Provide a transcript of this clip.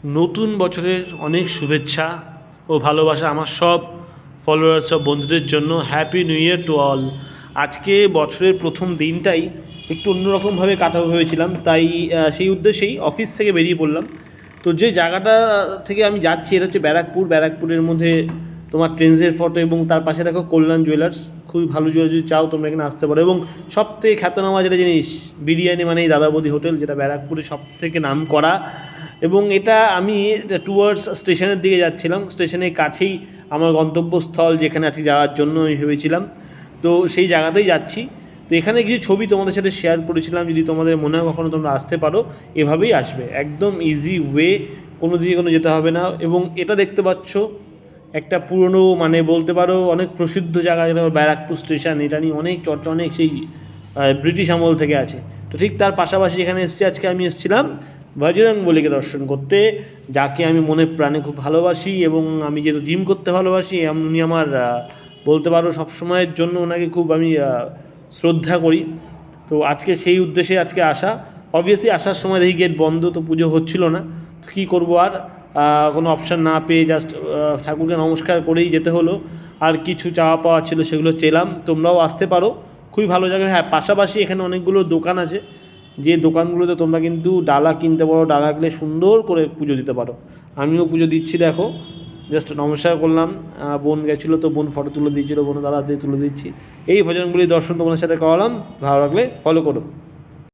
নতুন বছরের অনেক শুভেচ্ছা ও ভালোবাসা আমার সব ফলোয়ার্স, সব বন্ধুদের জন্য। Happy new year to all. আজকে বছরের প্রথম দিনটাই একটু অন্যরকমভাবে কাটাবো ভেবেছিলাম, তাই সেই উদ্দেশ্যেই অফিস থেকে বেরিয়ে পড়লাম। তো যে জায়গাটা থেকে আমি যাচ্ছি এটা হচ্ছে ব্যারাকপুরের মধ্যে তোমার ট্রেন্সের ফটো, এবং তার পাশে দেখো কল্যাণ জুয়েলার্স। খুবই ভালো জুয়েলার্স, যদি চাও তোমরা এখানে আসতে পারো। এবং সবথেকে খ্যাতনামা যেটা জিনিস, বিরিয়ানি মানে এই দাদাবৌদি হোটেল, যেটা ব্যারাকপুরে সবথেকে নাম করা। এবং এটা আমি টুয়ার্ডস স্টেশনের দিকে যাচ্ছিলাম, স্টেশনের কাছেই আমার গন্তব্যস্থল, যেখানে আজকে যাওয়ার জন্য আমি ভেবেছিলাম। তো সেই জায়গাতেই যাচ্ছি। তো এখানে কিছু ছবি তোমাদের সাথে শেয়ার করেছিলাম, যদি তোমাদের মনে হয় কখনো তোমরা আসতে পারো, এভাবেই আসবে, একদম ইজি ওয়ে, কোনো দিকে কোনো যেতে হবে না। এবং এটা দেখতে পাচ্ছ একটা পুরনো, মানে বলতে পারো অনেক প্রসিদ্ধ জায়গা, যেটা ব্যারাকপুর স্টেশন। এটা নিয়ে অনেক চর্চা, অনেক সেই ব্রিটিশ আমল থেকে আছে। তো ঠিক তার পাশাপাশি এখানে এসেছি, আজকে আমি এসেছিলাম বজরং বলিকে দর্শন করতে, যাকে আমি মনে প্রাণে খুব ভালোবাসি। এবং আমি যেহেতু জিম করতে ভালোবাসি, উনি আমার বলতে পারো সবসময়ের জন্য ওনাকে খুব আমি শ্রদ্ধা করি। তো আজকে সেই উদ্দেশ্যে আজকে আসা। অবভিয়াসলি আসার সময় দেখি গেট বন্ধ, তো পুজো হচ্ছিল না। তো কী করবো আর, কোনো অপশান না পেয়ে জাস্ট ঠাকুরকে নমস্কার করেই যেতে হলো। আর কিছু চাওয়া পাওয়া ছিল সেগুলো চেলাম। তোমরাও আসতে পারো, খুবই ভালো জায়গা। হ্যাঁ, পাশাপাশি এখানে অনেকগুলো দোকান আছে, যে দোকানগুলোতে তোমরা কিন্তু ডালা কিনতে পারো, ডালা কিনে সুন্দর করে পুজো দিতে পারো। আমিও পুজো দিচ্ছি, দেখো জাস্ট নমস্কার করলাম। বোন গেছিলো, তো বোন ফটো তুলে দিয়েছিলো, বোন দাদা দিয়ে তুলে দিচ্ছি। এই ভজনগুলি দর্শন তোমাদের সাথে করালাম, ভালো লাগলে ফলো করো।